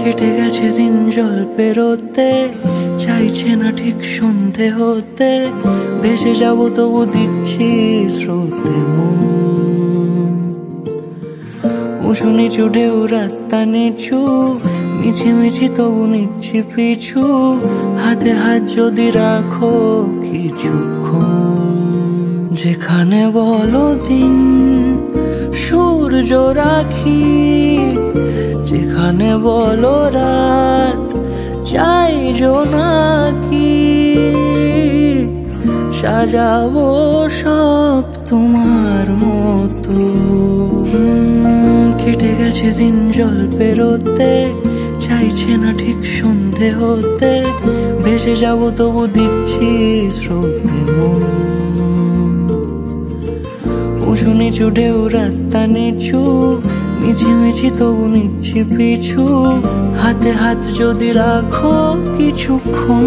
কেটে গেছে দিন জল পেরোতে, চাইছে না ঠিক সন্ধে হতে, ভেসে যাব তবু দিচ্ছি স্রোতে মন। উঁচু নিচু ঢেউ রাস্তা নিচু, মিছিমিছি তবু নিচ্ছি পিছু, হাতে হাত যদি রাখো কিছুক্ষণ। যেখানে বলো দিন সূর্য রাখি, যেখানে বলো রাত চাই জোনাকি, সাজাবো সব তোমার মতো। কেটে গেছে দিন জল পেরোতে, চাইছে না ঠিক সন্ধে হতে, ভেসে যাব তবু দিচ্ছি স্রোতে মন। উঁচু নিচু ঢেউ রাস্তা নিচু, মিছিমিছি তবু নিচ্ছি পিছু, হাতে হাত যদি রাখো কিছুক্ষণ।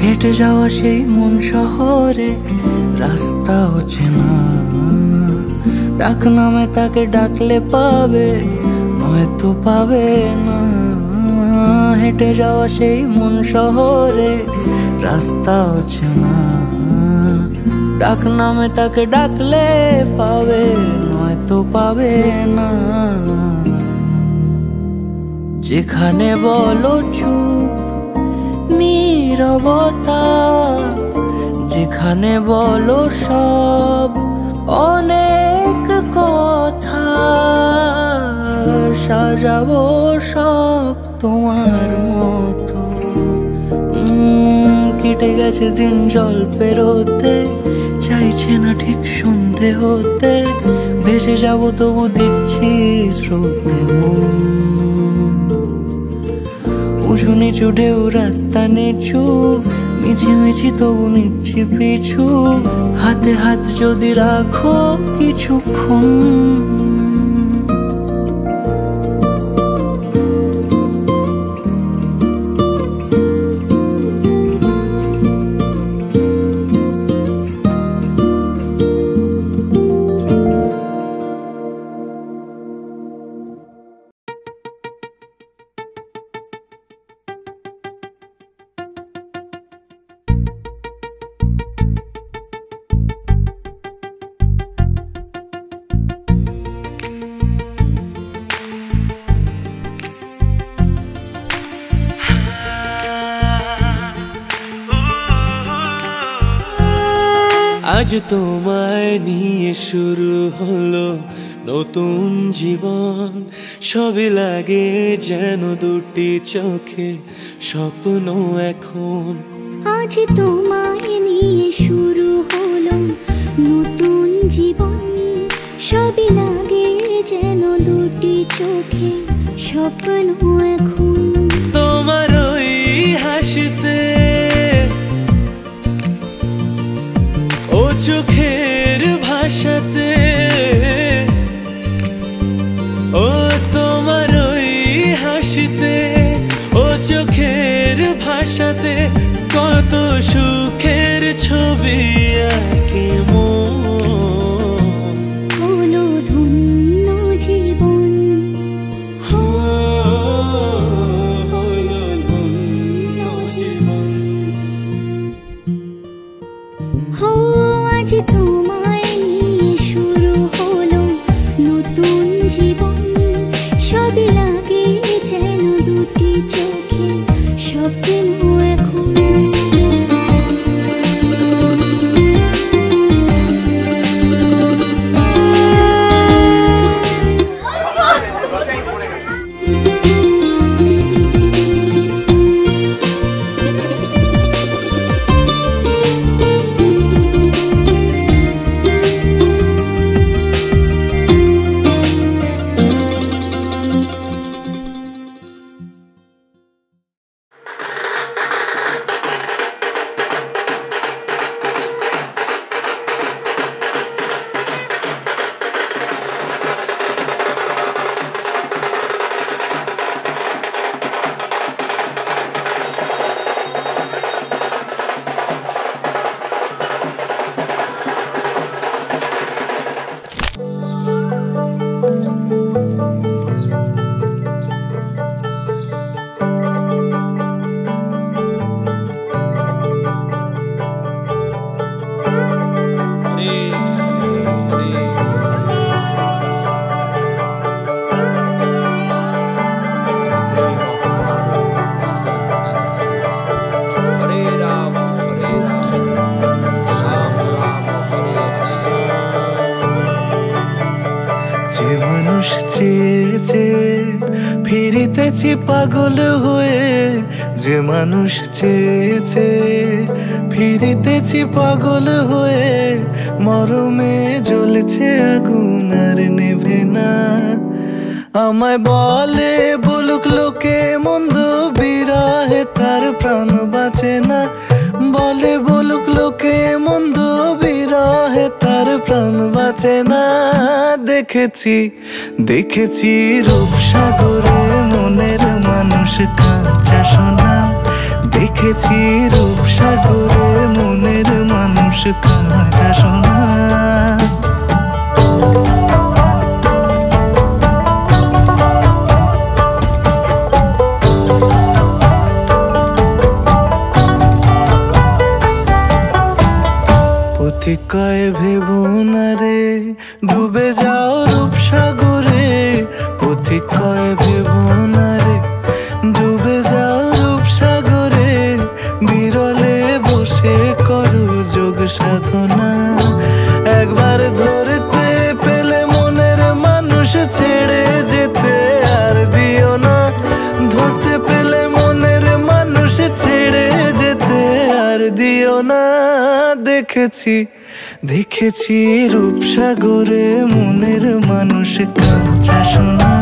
হেঁটে যাওয়া সেই মন শহরে রাস্তা চেনা, ডাক নামে তাকে ডাকলে পাবে, নয়তো পাবে না। হেঁটে যাওয়া সেই মন শহরে রাস্তা চেনা, ডাক নামে তাকে ডাকলে পাবে, নয়তো পাবে না। যেখানে বলো চুপ নীরবতা, যেখানে বলো সব অনেক কথা, সাজাবো সব তোমার মতো। কেটে গেছে দিন জল পেরোতে, চাইছে না ঠিক সন্ধে হতে, ভেসে যাব তবু দিচ্ছি স্রোতে মন। উঁচু নিচু ঢেউ রাস্তা নিচু, মিছিমিছি তবু নিচ্ছি পিছু, হাতে হাত যদি রাখো কিছুক্ষণ। আজ তোমায় নিয়ে শুরু হলো নতুন জীবন, সবই লাগে যেন দুটি চোখে স্বপ্ন এখন। আজ তোমায় নিয়ে শুরু হলো নতুন জীবন, সবই লাগে যেন দুটি চোখে স্বপ্ন এখন। তোমার ওই হাসিতে, ও চোখের ভাষাতে, ও তোমার ওই হাসিতে, ও চোখের ভাষাতে, কত সুখের ছবি আঁকে মন। হলো ধন্য জীবন, হলো ধন্য জীবন। হো আজ তোমায় নিয়ে শুরু হলো নতুন জীবন, সবই লাগে যেন দুটি চোখে স্বপ্ন এখন। চেয়ে ফিরিতেছি পাগল হয়ে, যে মানুষ চেয়েছে ফিরিতেছি পাগল হয়ে, মরমে জ্বলছে আগুন আর নেভে না। আমায় বলে বলুক লোকে মন্দ, বিরহে তার প্রাণ বাঁচে না। বলে বলুক লোকে মন্দ, বিরহে তার প্রাণ বাঁচে না। দেখেছি দেখেছি রূপসাগরে মনের মানুষ কাঁচা সোনা। দেখেছি রূপসাগরে মনের মানুষ কাঁচা সোনা। কয় ভেবো না রে ডুবে যাও রূপসাগরে, পথিক কয় ভেবো না রে ডুবে যাও রূপসাগরে, বিরলে বসে করো যোগ সাধনা। একবার ধরতে পেলে মনের মানুষ ছেড়ে যেতে আর দিও না। ধরতে পেলে মনের মানুষ ছেড়ে যেতে আর দিও না। দেখেছি দেখেছি রূপসাগরে মনের মানুষ কাঁচা সোনা।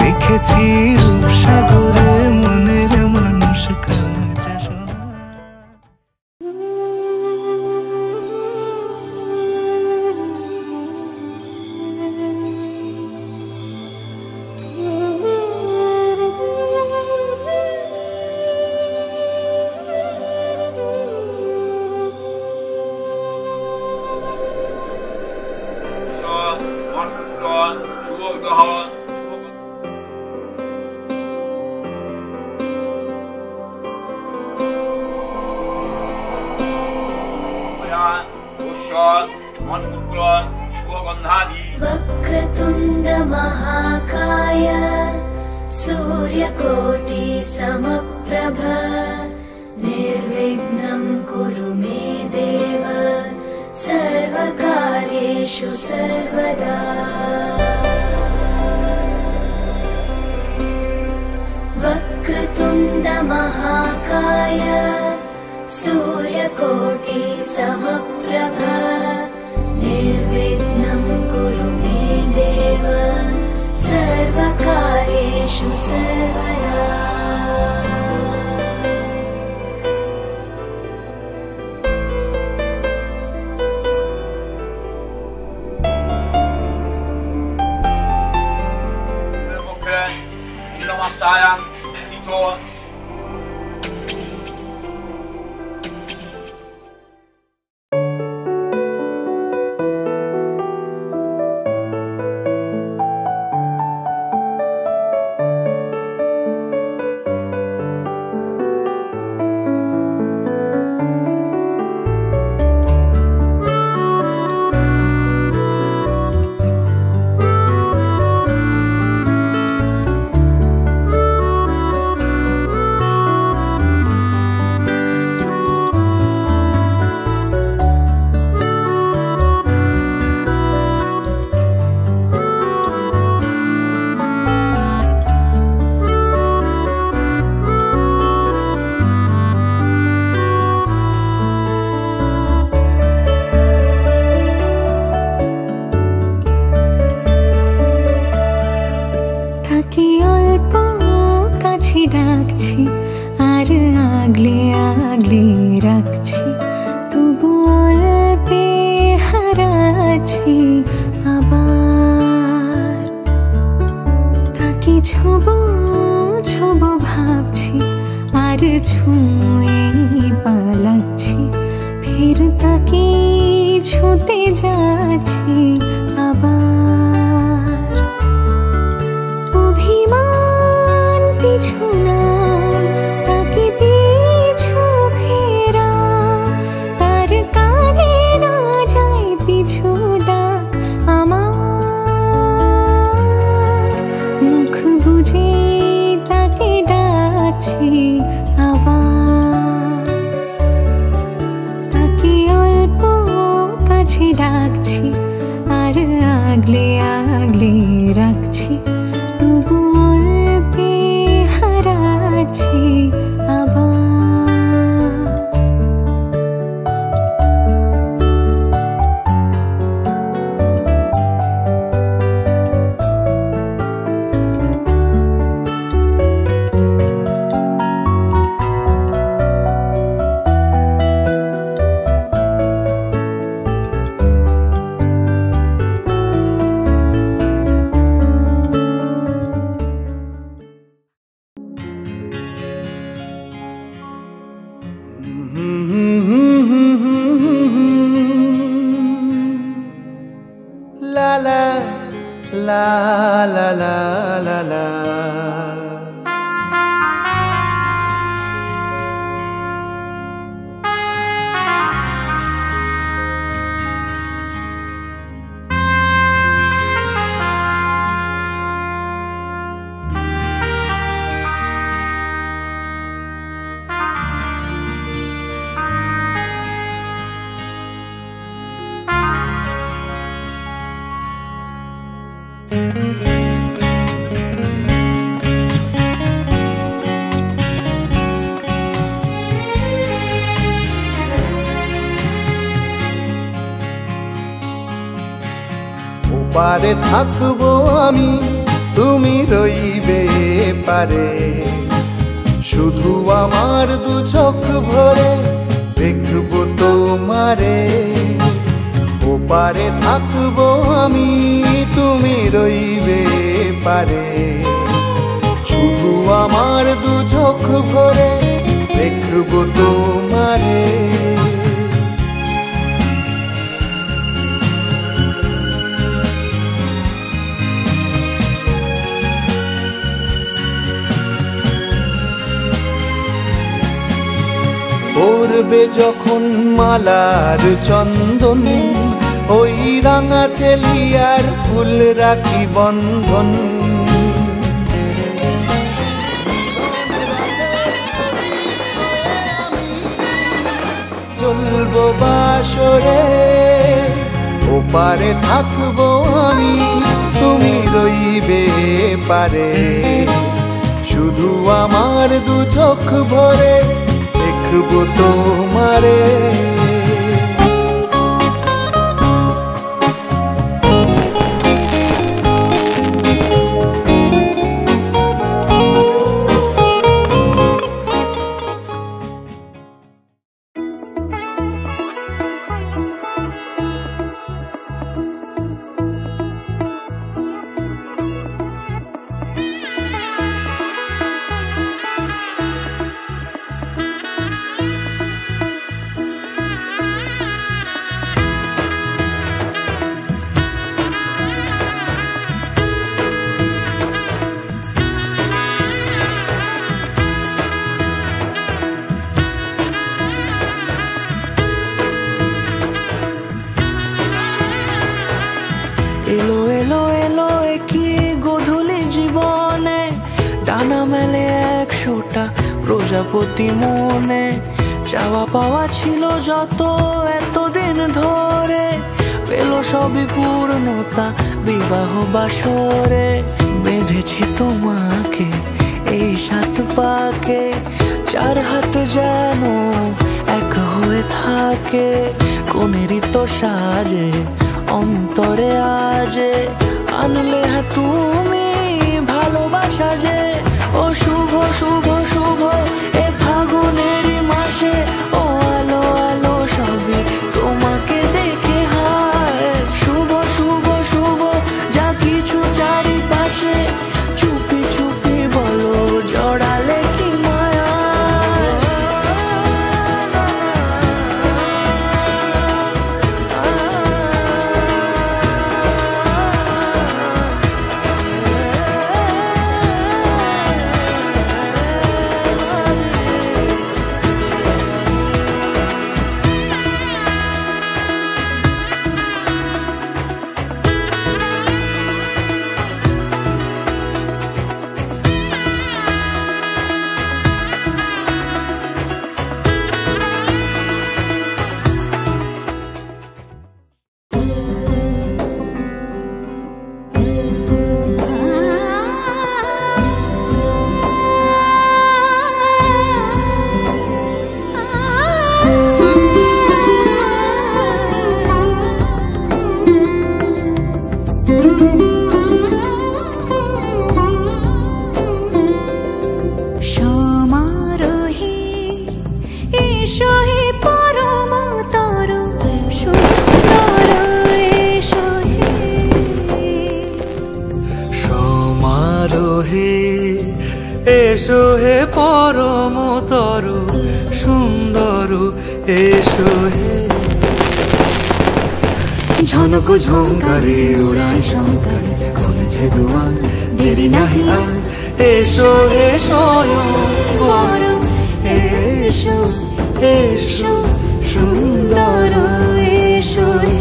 দেখেছি রূপসাগরে মনের মানুষ কাঁচা সোনা। वक्रतुण्ड महाकाय सूर्यकोटि समप्रभ निर्विघ्नं कुरु मे देव सर्वकार्येषु सर्वदा। वक्रतुण्ड महाकाय सूर्यकोटि समप्रभ निर्विघ्नं कुरु मे देव सर्वकार्येषु सर्वदा। লা লা লা। পারে থাকবো আমি, তুমি রইবে পারে, শুধু আমার দু চোখ ভরে দেখবো তোমারে। ও পারে থাকবো আমি, তুমি রইবে পারে, শুধু আমার দু চোখ ভরে দেখবো তোমারে। পড়বে যখন মালার চন্দন, ওই রাঙা চেলিয়ার ফুল রাখি বন্ধন। চলবো বাসরে, ও পারে থাকবো আমি, তুমি রইবে পারে, শুধু আমার দু চোখ ভরে দেখবো তোমারে। এলো এলো এলো কি গোধূলি জীবনে, ডানা মেলে 100টা প্রজাপতি মনে। চাওয়া পাওয়া ছিল যত এতদিন ধরে, পেল সবই পূর্ণতা বিবাহ বাসরে। বেঁধেছি তোমাকে এই 7 পাকে, 4 হাত যেন এক হয়ে থাকে। কোনেরই তো সাজে অন্তরে আজে, আনলে হ্যাঁ তুমি ভালোবাসা যে। ও শুভ শুভ শুভ এ ফাগুনেরই মাসে, ও আলো আলো সবই তোমাকে দেখে হায়। শুভ শুভ শুভ যা কিছু চারিপাশে, চুপি চুপি বলো জড়ালে কি মায়া। এসো হে পরমতর সুন্দর, এসো হে। ঝনক ঝঙ্কারে উড়ায় শঙ্কারে কমেছে দুয়ার, দেরি নাহি আর, এসো হে স্বয়ংবর, এসো এসো সুন্দর, এসো হে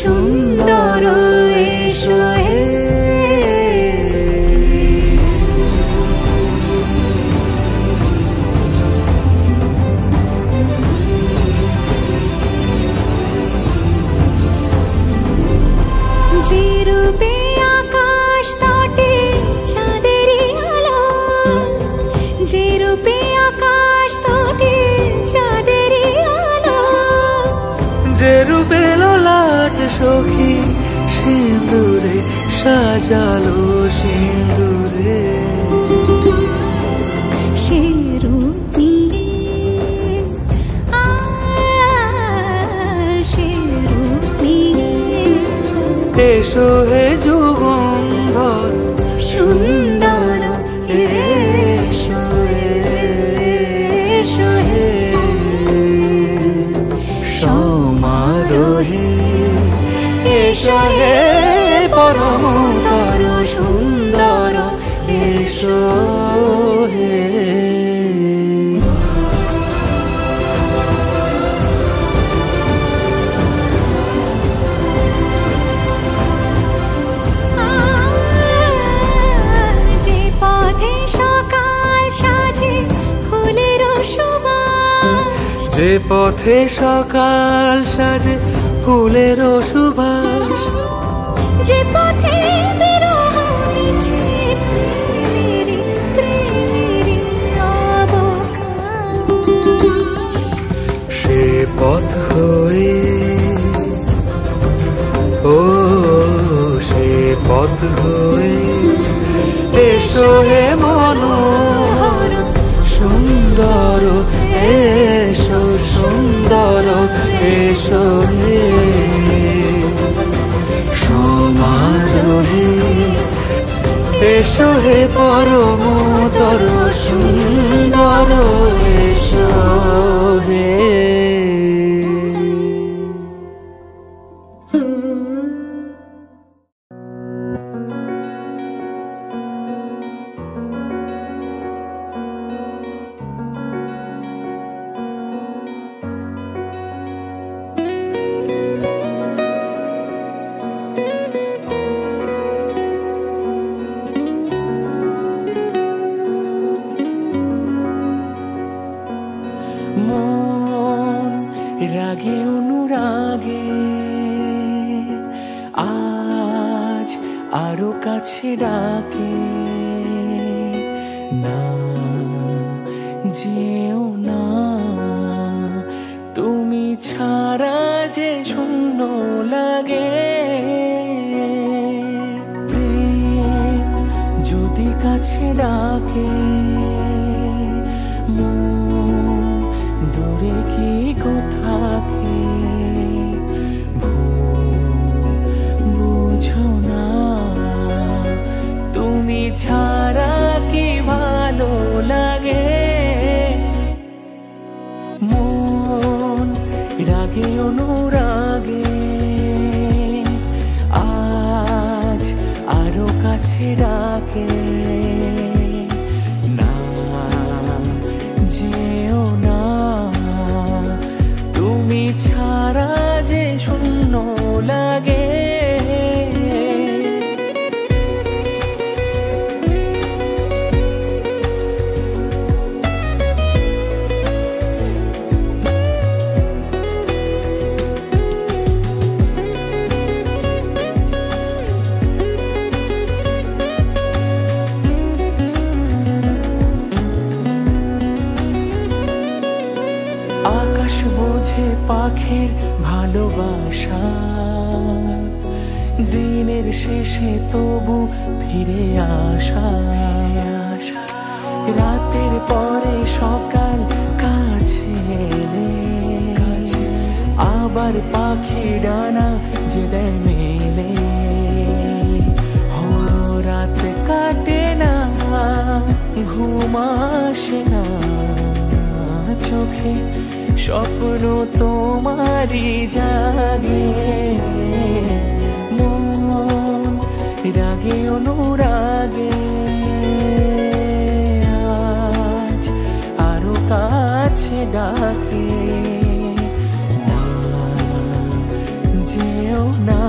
সুন্দর, এসো হে যে রূপে আকাশ তটে চাঁদেরই আলো, যে রূপে আকাশ তটে চাঁদেরই আলো, যে রূপে ললাট সখী সিঁদুরে সাজালো সিঁদুরে, সে রূপ নিয়ে সে রূপ নিয়ে এসো হে যুগন্ধর সুন্দর, এসো এসো হে সমারোহে, এসো হে পরমতর সুন্দর, এসো হে যে পথে সকাল সাজে ফুলের সুবাস, যে পথে সকাল সাজে ফুলের সুবাস, যে পথে বিরহ মিছে প্রেমেরই প্রেমেরই অবকাশ, সে পথ হয়ে ও সে পথ হয়ে এসো হে মনোহর সুন্দর, এসো সুন্দর, এসো হে সমারোহে, এসো হে পরমতর সুন্দর, এসো হে মন রাগে অনুরাগে আজ আরো কাছে ডাকে, না যেও না তুমি ছাড়া যে শূন্য লাগে, প্রেম যদি কাছে ডাকে দূরে কি কোথাকে, ভুল বুঝো না তুমি ছাড়া কি ভালো লাগে, মন রাগে অনুরাগে আজ আরো কাছে ডাকে, না যেও না তুমি ছাড়া যে শূন্য লাগে, আকাশ বোঝে পাখির ভালোবাসা, দিনের শেষে তবু ফিরে আসা, রাতের পরে সকাল কাছে এলে আবার পাখি ডানা যে দেয় মেলে, রাত কাটে না ঘুম আসে না চোখে, স্বপ্ন তোমারই জাগে, মন রাগে অনুরাগে আজ আরো কাছে ডাকে, না যেও না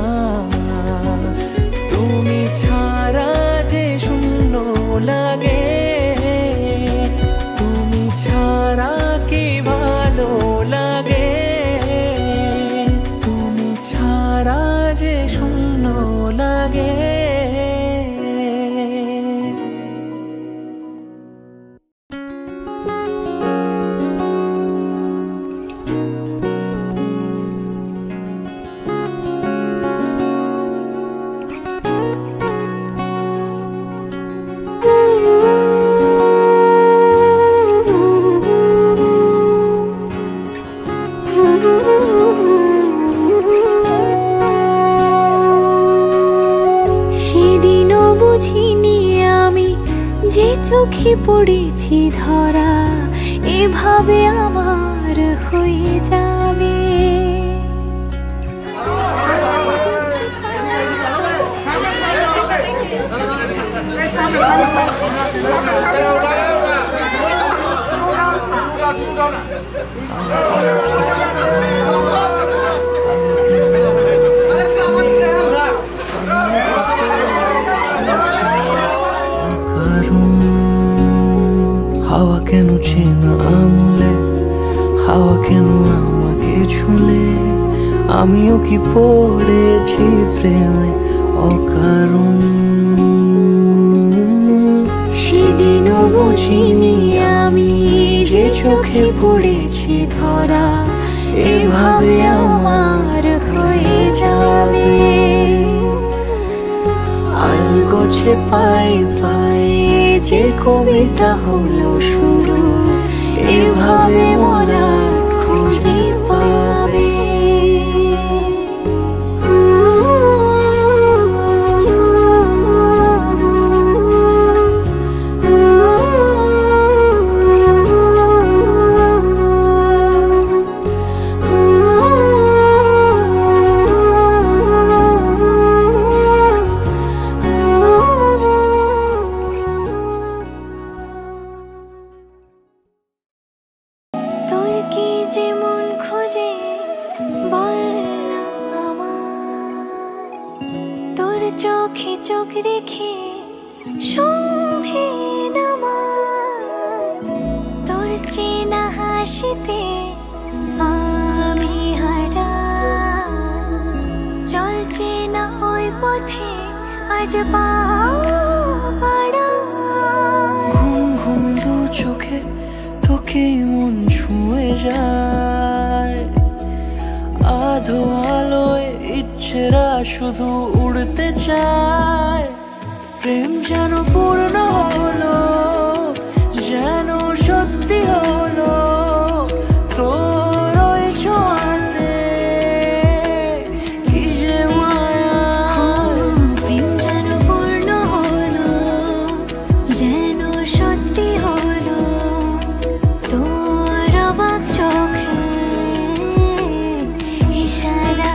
তুমি ছাড়া যে শূন্য লাগে, তুমি ছাড়া কি ভালো লাগে, তুমি ছাড়া যে শূন্য লাগে। সেদিনও বুঝিনি আমি যে চোখে পড়েছি ধরা, এভাবে আমার হয়ে যাবে। হাওয়া কেন চেনা আঙুলে, হাওয়া কেন আমাকে ছুলে, আমিও কি পড়েছি প্রেমে অকারণ। সেদিনও বুঝিনি আমি যে চোখে পড়েছি ধরা, এভাবে আমার হয়ে যাবে। আলগোছে পাই পাই যে কবিতা হলো শুরু, এভাবে মোরা খুঁজে পাবে। তোর কি যেমন খোঁজে বল না আমায়, তোর চোখে চোখ রেখে সন্ধে নামায়, তোর চেনা হাসিতে আমি হারাই, চল চেনা ওই পথে আজ পা বাড়াই। ঘুম ঘুম দু চোখে তোকেই মন ছুঁয়ে যায়, আধো আলোয় ইচ্ছেরা শুধু উড়তে চায়। প্রেম যেন পূর্ণ হলো, যেন সত্যি হলো, তোর ওই ছোঁয়াতে কি যে মায়া। প্রেম যেন পূর্ণ হলো, যেন সত্যি হলো, তোর অবাক চোখে ইশারা।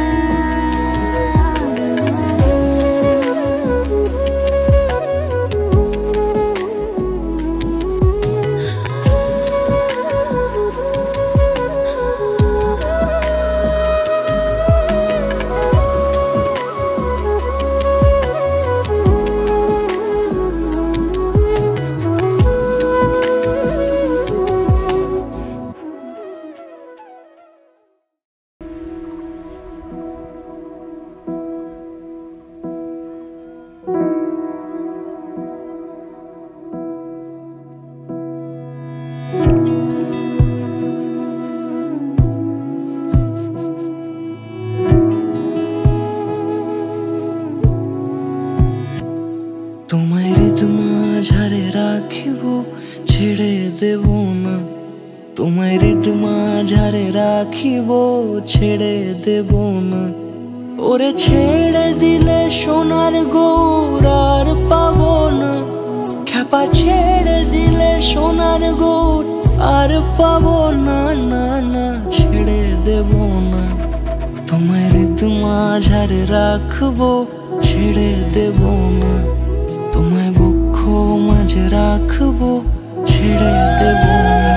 তোমায় হৃদ মাঝারে রাখিব, ছেড়ে দেব না। তোমায় হৃদ মাঝারে রাখিব, ছেড়ে দেব না। ওরে ছেড়ে দিলে সোনার গৌর আর পাবো না। খ্যাপা ছেড়ে দিলে সোনার গৌর আর পাবো না, না না ছেড়ে দেব না। তোমায় ঋত মাঝারে রাখবো, ছেড়ে দেব না। তোমায় বক্ষ মাঝে রাখবো, ছেড়ে দেব না।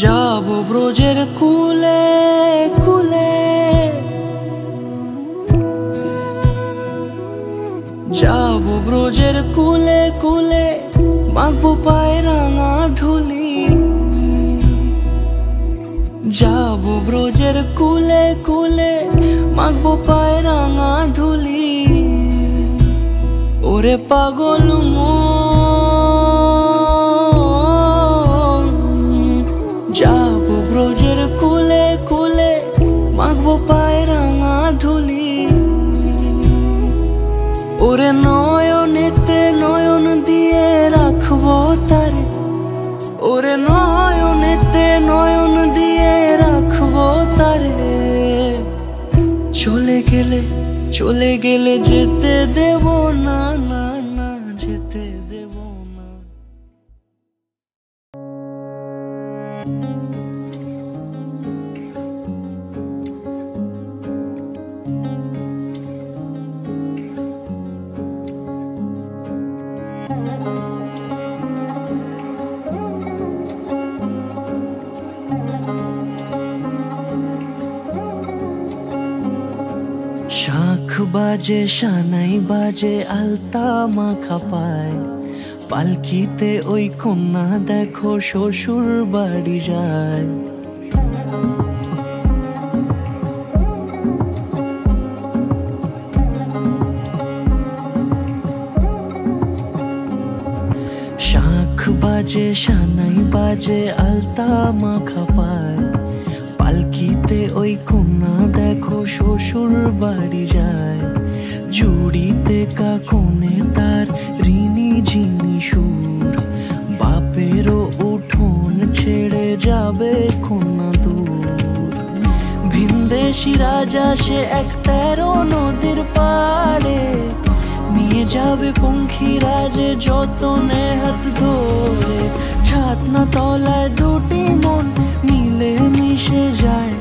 যাবো ব্রজের কুলে কুলে, যাবো ব্রজের কুলে কুলে, মাখবো পায়ে রাঙা ধুলি। যাবো ব্রজের কুলে কুলে, মাখবো পায়ে রাঙা ধুলি। ওরে পাগল যাবো ব্রজের কুলে কুলে, মাখবো পায়ে রাঙা ধুলি। ওরে নয়নেতে নয়ন দিয়ে রাখবো তারে, ওরে নয়নেতে নয়ন দিয়ে রাখবো তারে। চলে গেলে চলে গেলে যেতে দেব না, না না যেতে দেব না। শাঁখ বাজে সানাই বাজে আলতা মাখা পায়, পালকিতে ওই কন্যা দেখো শ্বশুর বাড়ি যায়। শাঁখ বাজে সানাই বাজে আলতা মাখা পায়, পালকিতে ওই কন্যা দেখো শ্বশুর বাড়ি যায়। চুড়িতে কাকনে তার ঋণী ঝিনি সুর, বাপেরও উঠোন ছেড়ে যাবে কন্যা দূর। ভিনদেশি রাজা সে এক 13 নদীর পাড়ে, নিয়ে যাবে পঙ্খিরাজে যতনে হাত ধরে। ছাতনা তলায় দুটি মন মিলে মিশে যায়,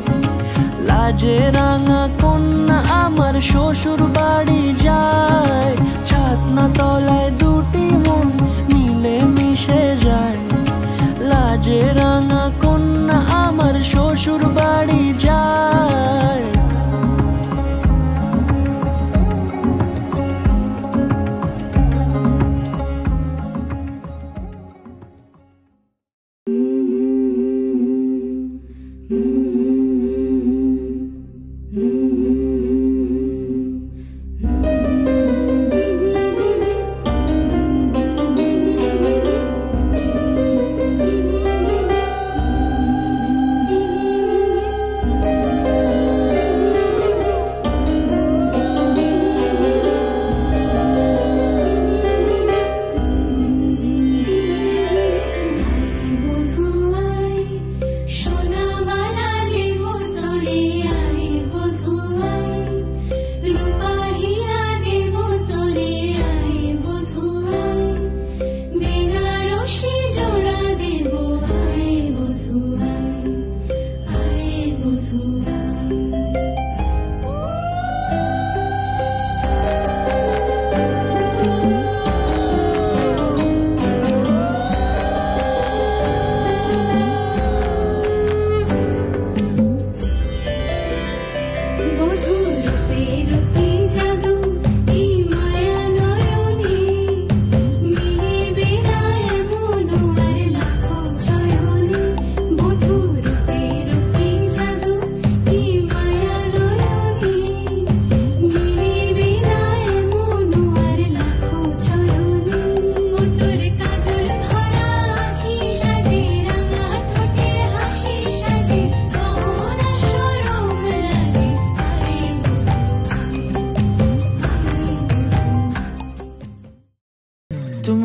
লাজে রাঙা কন্যা আমার শ্বশুর বাড়ি যায়। ছাতনা তলায় দুটি মন মিলে মিশে যায়, লাজে রাঙা কন্যা আমার শ্বশুর বাড়ি যায়।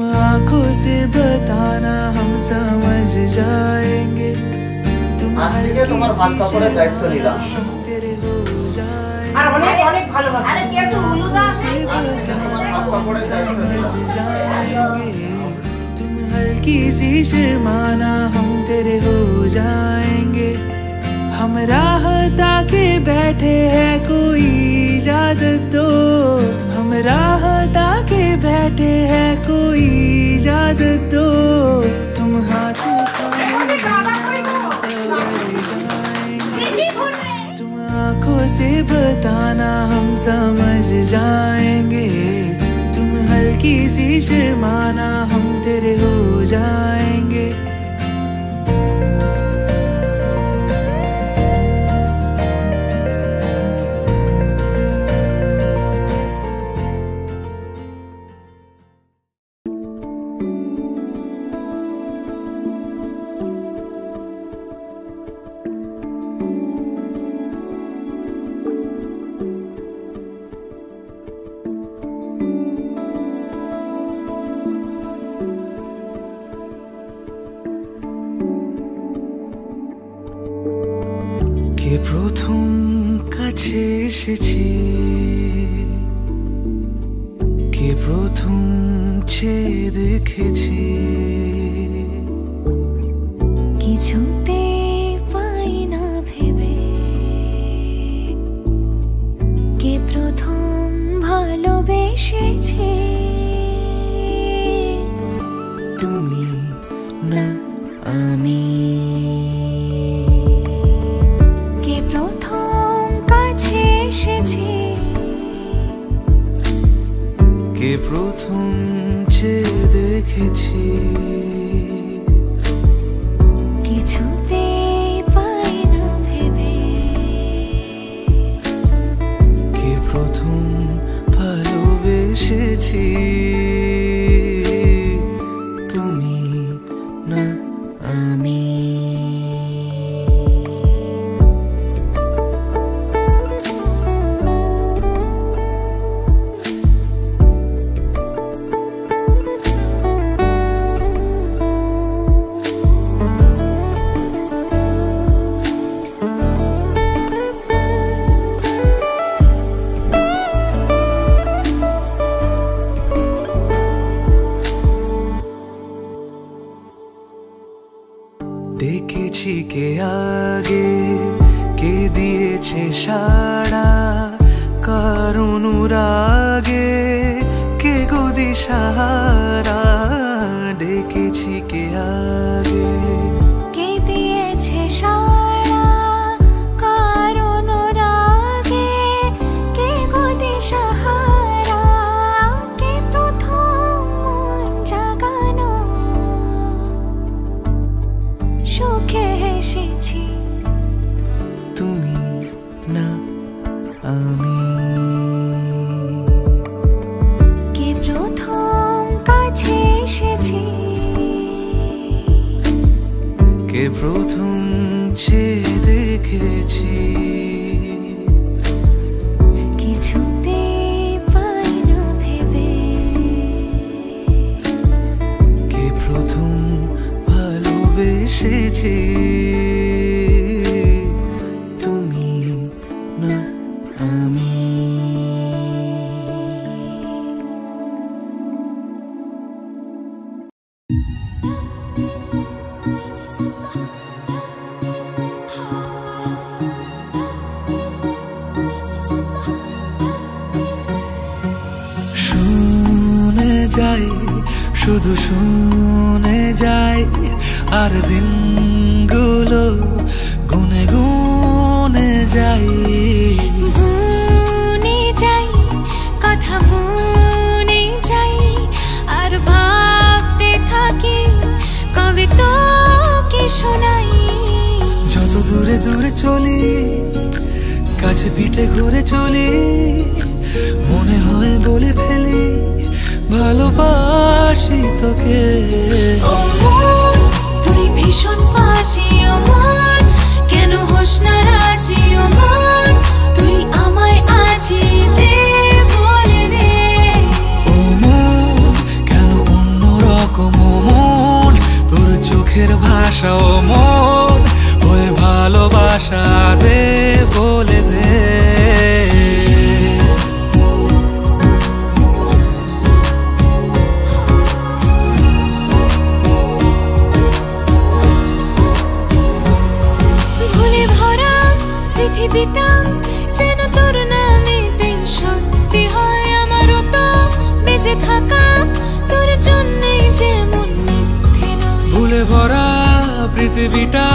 आंखों से बताना हम समझ जाएंगे तुम आज থেকে তোমার ভাত কাপড়ের দায়িত্ব নিলাম तेरे हो जाएंगे আর অনেক অনেক ভালোবাসি আরে কি একটু উলুদা আছে কাপড়ের দায়িত্ব নিলাম तुम हल्की सी शर्माना हम तेरे हो जाएंगे हम राह ताके बैठे हैं कोई इजाजत दो हम राह ताके बैठे हैं कोई इजाजत दो तुम हाथ तुम आंखों से बताना हम समझ जाएंगे तुम हल्की सी शर्माना हम तेरे हो जाएंगे কে প্রথম কাছে এসেছি কে প্রথম চেয়ে দেখেছি কিছুতে পাই না ভেবে কে প্রথম ভালোবেসেছে তুমি না আমি কে প্রথম কাছে এসেছে কে প্রথম চেয়ে দেখেছি কিছুতে পাই না ভেবে কে প্রথম ভালোবেসেছি তুমি না আমি দেখেছি কে আগে কে দিয়েছে সাড়া কার অনুরাগে কে গো দিশাহারা ডেকেছি কে আগে কে দিয়েছে সাড়া কার অনুরাগে কে গো দিশাহারা কে প্রথম মন জাগানো সুখে হেসেছি তুমি না আমি কে প্রথম কাছে এসেছি কে প্রথম চেয়ে দেখেছি কিছুতে পাই না ভেবে কে প্রথম ভালোবেসেছি তুমি না আমি শুনে যাই শুধু শুনে যাই আর দিনগুলো গুনে গুনে যাই গুনে যাই কথা মনে যাই আর ভাবতে থাকি কবে তো কি শোনাই যত দূরে দূরে চলি কাছে পিঠে ঘুরে চলি মনে হয় বলে ফেলি ভালোবাসি তোকে ও মন তুই ভীষণ বাজি ও মন কেন হোস না রাজি ও মন তুই আমায় আজি দে বলে দে ও মন কেন অন্য চোখের ভাষা ও মন ওই ভালোবাসা দে বলে দে। ভুলে ভরা পৃথিবীটা যেন তোর নামেতেই সত্যি হয়, আমারও তো বেঁচে থাকা তোর জন্যই যেমন মিথ্যে নয়। ভুলে ভরা পৃথিবীটা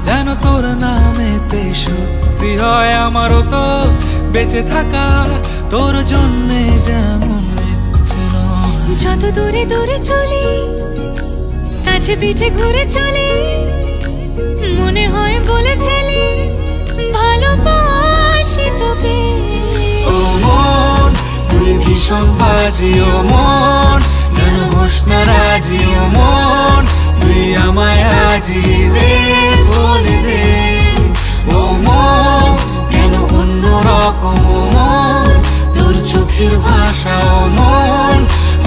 যেন তোর নামেতে সত্যি হয়, আমারও তো বেঁচে থাকা তোর জন্যে যেমন মিথ্যে নয়। যত দূরে দূরে চলি কাছে পিঠে ঘুরে চলি, মনে হয় বলে ফেলি ভালোবাসি তোকে। ও মন তুই ভীষণ বাজি, ও মন কেন হোস না রাজি, ও মন তুই আমায় আজি দে বলে দে। ও মন কেন অন্য রকম, ও মন তোর চোখের ভাষা, ও মন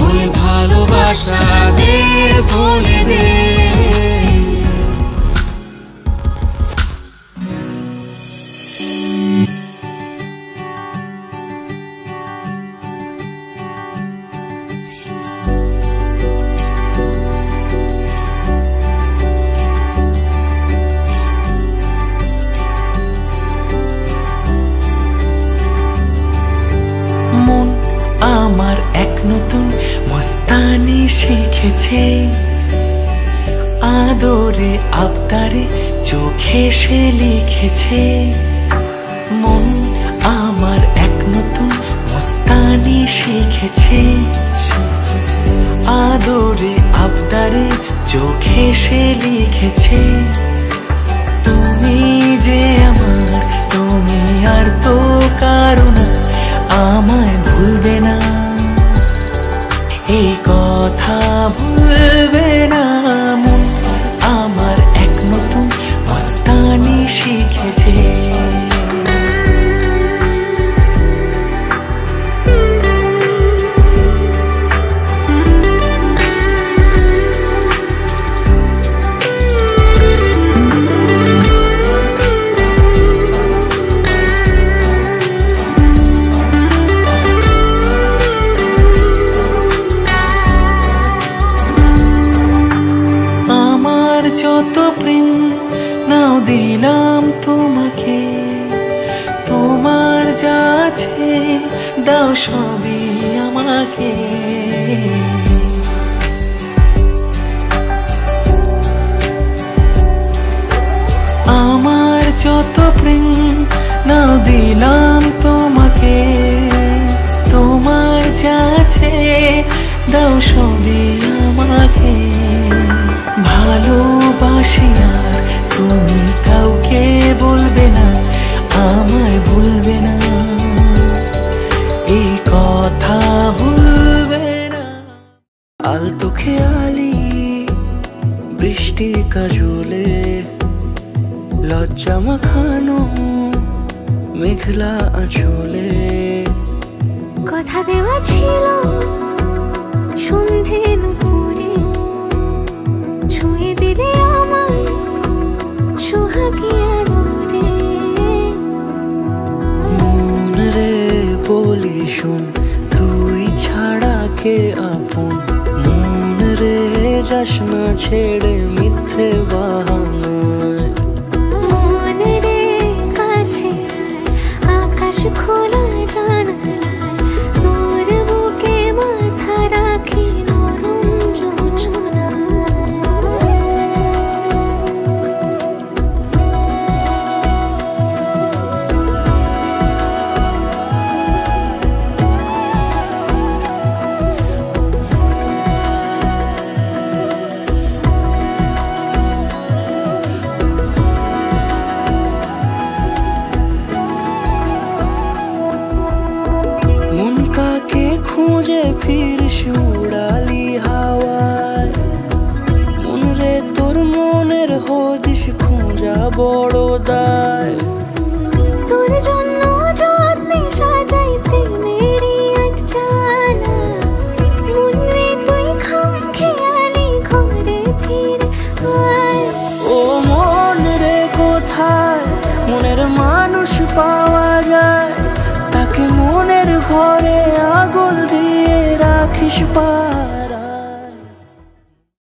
ওই ভালোবাসা দে বলে দে। আমার এক নতুন মস্তানি শিখেছে, আদরে আবদারে চোখে সে লিখেছে। মন আমার এক নতুন মস্তানি শিখেছে, আদরে আবদারে চোখে সে লিখেছে। তুমি যে আমার, তুমি আর তো কারো না, আমায় ভুলবে না, এই কথা ভুলবে না। মন আমার এক নতুন মস্তানি শিখেছে। যত প্রেম নাও দিলাম তোমাকে, তোমার যা আছে দাও সবই আমাকে। আমার যত প্রেম নাও দিলাম তোমাকে, তোমার যা আছে দাও সবই আমাকে। ভালোবাসি আর তুমি কাউকে বলবে না, আমায় ভুলবে না, এই কথা ভুলবে না। আলতো খেয়ালি বৃষ্টি কাজলে, লজ্জা মাখানো মেঘলা আঁচলে। কথা দেওয়া ছিল সন্ধে নুপুরে, ছুঁয়ে দিলে আমায় সোহাগী আদরে। মন রে বলি শোন, তুই ছাড়া কে আপন, মন রে যাস না ছেড়ে মিথ্যে বাহানায়। মন রে কাছে আকাশ খোলা জানালায়, তোর বুকে মাথা রাখি নরম যোছনায়। খুঁজে ফিরিস উড়ালি হাওয়ায়, মন রে তোর মনের হদিস খোঁজা বড় দায়। তোর জন্য যত্নে সাজাই প্রেমেরই আটচালা, মন রে তুই খাম খেয়ালি ঘরে ফিরে শেষবার